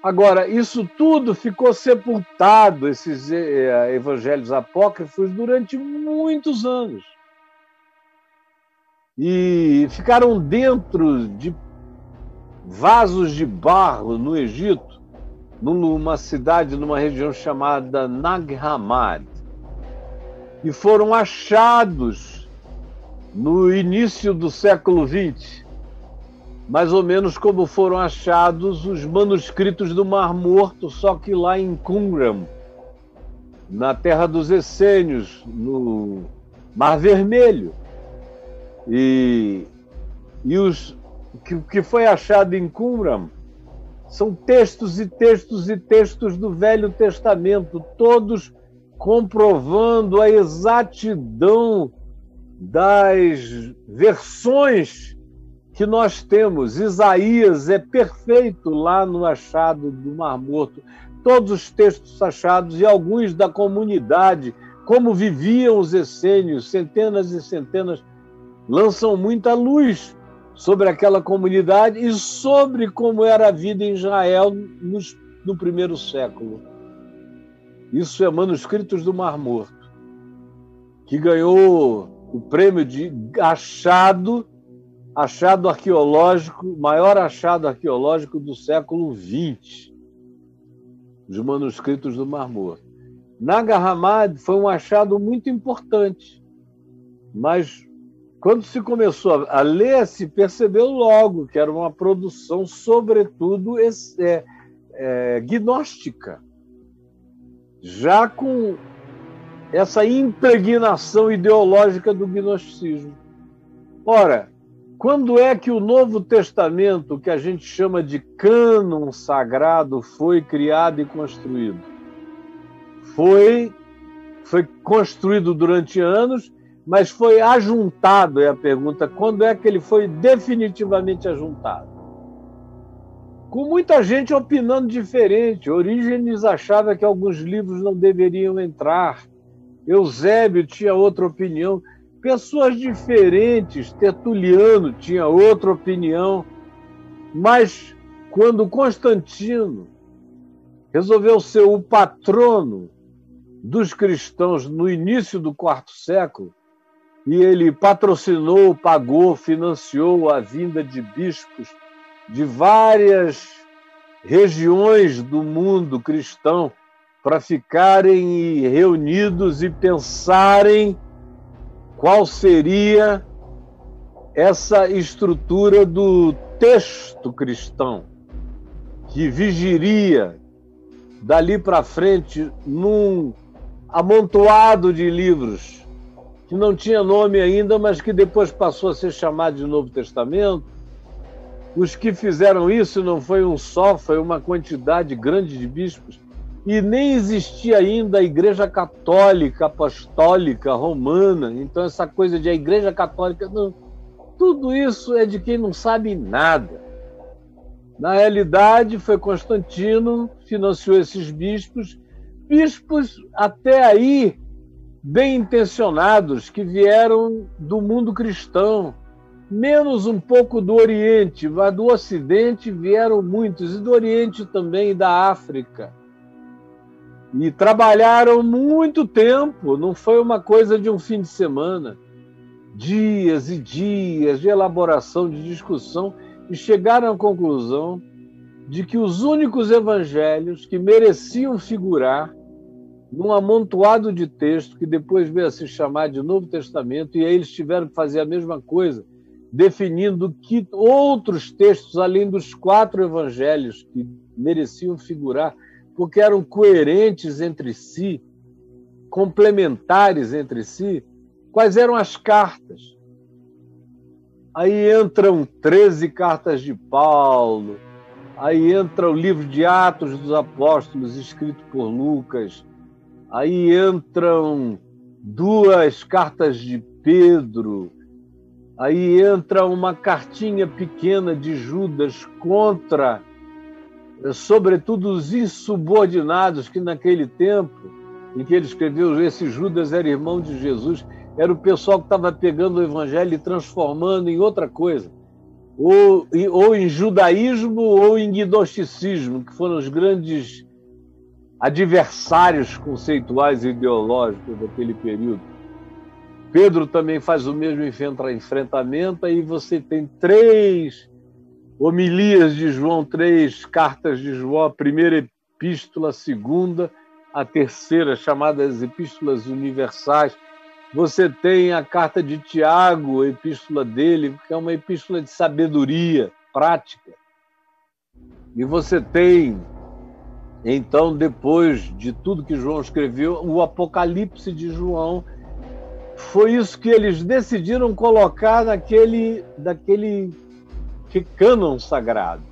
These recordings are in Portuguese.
Agora, isso tudo ficou sepultado, esses evangelhos apócrifos, durante muitos anos. E ficaram dentro de vasos de barro no Egito, numa cidade, numa região chamada Nag Hammadi. E foram achados no início do século XX, mais ou menos como foram achados os manuscritos do Mar Morto, só que lá em Qumran, na terra dos essênios, no Mar Vermelho. E o que foi achado em Qumran são textos e textos e textos do Velho Testamento, todos comprovando a exatidão das versões que nós temos. Isaías é perfeito lá no achado do Mar Morto. Todos os textos achados e alguns da comunidade, como viviam os essênios, centenas e centenas, lançam muita luz sobre aquela comunidade e sobre como era a vida em Israel no primeiro século. Isso é Manuscritos do Mar Morto, que ganhou o prêmio de achado arqueológico, maior achado arqueológico do século XX, os Manuscritos do Mar Morto. Nag Hammadi foi um achado muito importante, mas quando se começou a ler, se percebeu logo que era uma produção, sobretudo, gnóstica, já com essa impregnação ideológica do gnosticismo. Ora, quando é que o Novo Testamento, que a gente chama de cânon sagrado, foi criado e construído? Foi construído durante anos, mas foi ajuntado, é a pergunta. Quando é que ele foi definitivamente ajuntado? Com muita gente opinando diferente. Orígenes achava que alguns livros não deveriam entrar. Eusébio tinha outra opinião. Pessoas diferentes, Tertuliano tinha outra opinião. Mas quando Constantino resolveu ser o patrono dos cristãos no início do IV século, e ele patrocinou, pagou, financiou a vinda de bispos de várias regiões do mundo cristão para ficarem reunidos e pensarem qual seria essa estrutura do texto cristão, que vigiria dali para frente num amontoado de livros que não tinha nome ainda, mas que depois passou a ser chamado de Novo Testamento. Os que fizeram isso não foi um só, foi uma quantidade grande de bispos. E nem existia ainda a Igreja Católica Apostólica Romana. Então essa coisa de a Igreja Católica... Não, tudo isso é de quem não sabe nada. Na realidade, foi Constantino que financiou esses bispos até aí bem intencionados, que vieram do mundo cristão, menos um pouco do Oriente, mas do Ocidente vieram muitos, e do Oriente também, e da África. E trabalharam muito tempo, não foi uma coisa de um fim de semana, dias e dias de elaboração, de discussão, e chegaram à conclusão de que os únicos evangelhos que mereciam figurar num amontoado de texto, que depois veio a se chamar de Novo Testamento, e aí eles tiveram que fazer a mesma coisa, definindo que outros textos, além dos 4 evangelhos que mereciam figurar, porque eram coerentes entre si, complementares entre si, quais eram as cartas. Aí entram 13 cartas de Paulo, aí entra o livro de Atos dos Apóstolos, escrito por Lucas, aí entram 2 cartas de Pedro, aí entra uma cartinha pequena de Judas contra, sobretudo, os insubordinados, que naquele tempo em que ele escreveu, esse Judas era irmão de Jesus, era o pessoal que estava pegando o evangelho e transformando em outra coisa. ou em judaísmo ou em gnosticismo, que foram os grandes adversários conceituais e ideológicos daquele período. Pedro também faz o mesmo enfrentamento, aí você tem 3 homilias de João, 3 cartas de João, a primeira epístola, a segunda, a terceira, chamadas epístolas universais. Você tem a carta de Tiago, a epístola dele, que é uma epístola de sabedoria prática. E você tem, então, depois de tudo que João escreveu, o Apocalipse de João. Foi isso que eles decidiram colocar daquele cânon sagrado.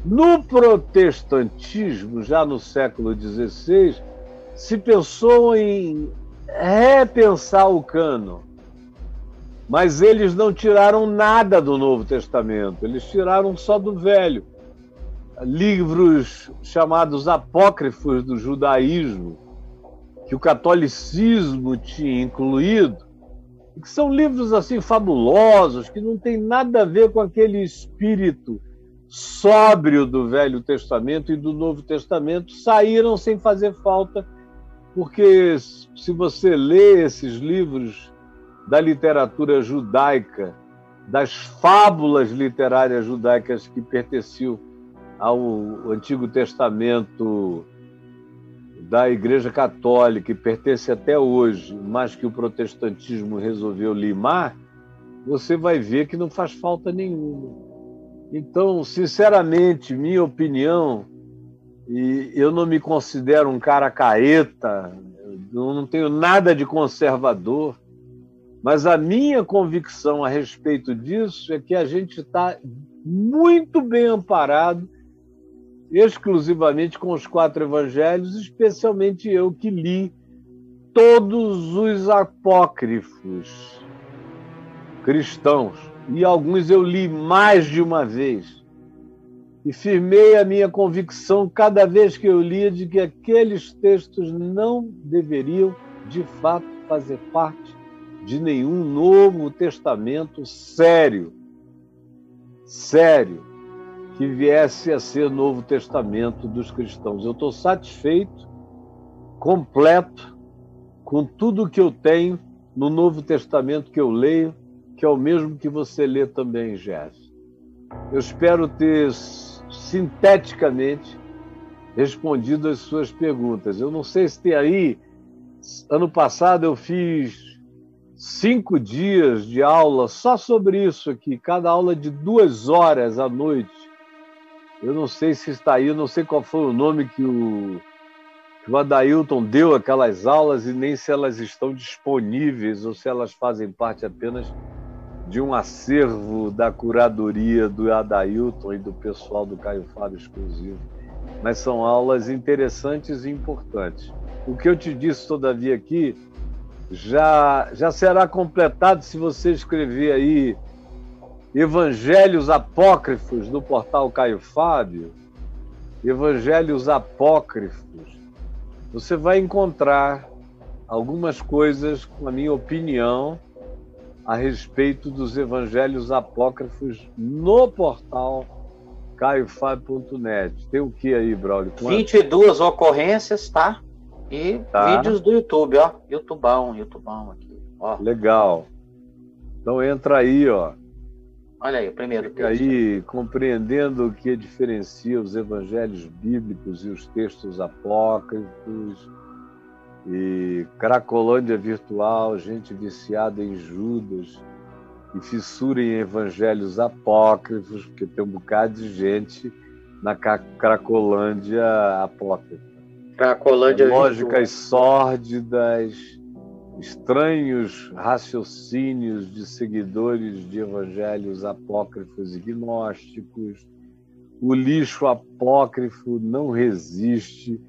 No protestantismo, já no século XVI, se pensou em repensar o cânon, mas eles não tiraram nada do Novo Testamento, eles tiraram só do Velho. Livros chamados apócrifos do judaísmo, que o catolicismo tinha incluído, que são livros assim fabulosos, que não tem nada a ver com aquele espírito sóbrio do Velho Testamento e do Novo Testamento, saíram sem fazer falta, porque se você lê esses livros da literatura judaica, das fábulas literárias judaicas que pertenciam ao Antigo Testamento da Igreja Católica, que pertence até hoje, mas que o protestantismo resolveu limar, você vai ver que não faz falta nenhuma. Então, sinceramente, minha opinião, e eu não me considero um cara careta, eu não tenho nada de conservador, mas a minha convicção a respeito disso é que a gente está muito bem amparado exclusivamente com os 4 evangelhos, especialmente eu que li todos os apócrifos cristãos, e alguns eu li mais de uma vez, e firmei a minha convicção cada vez que eu lia de que aqueles textos não deveriam, de fato, fazer parte de nenhum Novo Testamento sério, que viesse a ser Novo Testamento dos cristãos. Eu estou satisfeito, completo, com tudo que eu tenho no Novo Testamento que eu leio, que é o mesmo que você lê também, Jeff. Eu espero ter sinteticamente respondido as suas perguntas. Eu não sei se tem aí... Ano passado eu fiz 5 dias de aula só sobre isso aqui, cada aula de 2 horas à noite. Eu não sei se está aí, eu não sei qual foi o nome que o Adailton deu aquelas aulas e nem se elas estão disponíveis ou se elas fazem parte apenas de um acervo da curadoria do Adailton e do pessoal do Caio Fábio Exclusivo. Mas são aulas interessantes e importantes. O que eu te disse, todavia, aqui já será completado se você escrever aí Evangelhos Apócrifos no portal Caio Fábio, Evangelhos Apócrifos. Você vai encontrar algumas coisas, com a minha opinião, a respeito dos Evangelhos Apócrifos no portal caiofábio.net. Tem o que aí, Braulio? 22 ocorrências, tá? E vídeos do YouTube, ó. YouTubão aqui, ó. Legal. Então entra aí, ó. Olha aí, o primeiro texto. Aí, compreendendo o que diferencia os evangelhos bíblicos e os textos apócrifos, e Cracolândia virtual, gente viciada em Judas, e fissura em evangelhos apócrifos, porque tem um bocado de gente na Cracolândia apócrifa. Cracolândia lógicas sórdidas, estranhos raciocínios de seguidores de evangelhos apócrifos e gnósticos. O lixo apócrifo não resiste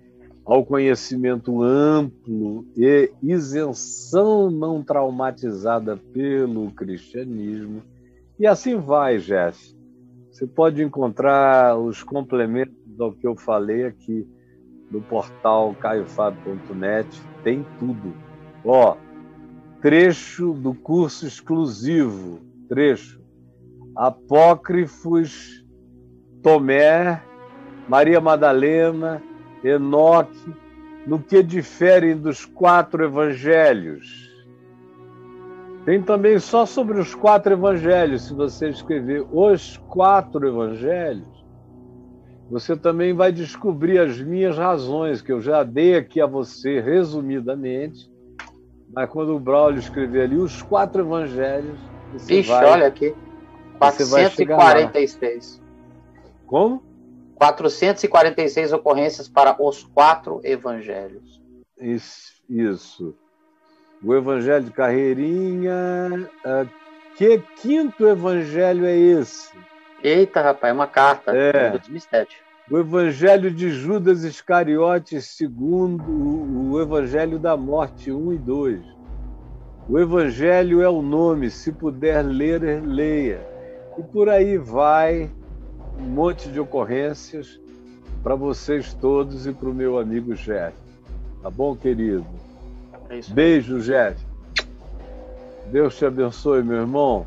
ao conhecimento amplo e isenção não traumatizada pelo cristianismo. E assim vai, Jeff. Você pode encontrar os complementos ao que eu falei aqui no portal caiofábio.net, tem tudo. Ó, trecho do curso exclusivo, apócrifos, Tomé, Maria Madalena, Enoque, no que diferem dos 4 evangelhos. Tem também só sobre os 4 evangelhos, se você escrever os 4 evangelhos, você também vai descobrir as minhas razões, que eu já dei aqui a você resumidamente, mas quando o Braulio escrever ali os 4 evangelhos, você Ixi, olha aqui, 446. Como? 446 ocorrências para os 4 evangelhos. Isso. O Evangelho de Carreirinha. Que 5º evangelho é esse? Eita, rapaz, é uma carta. É. 2007. O Evangelho de Judas Iscariotes, segundo o Evangelho da Morte 1 e 2. O Evangelho é o nome, se puder ler, leia. E por aí vai um monte de ocorrências para vocês todos e para o meu amigo Jeff. Tá bom, querido? É isso. Beijo, Jeff. Deus te abençoe, meu irmão.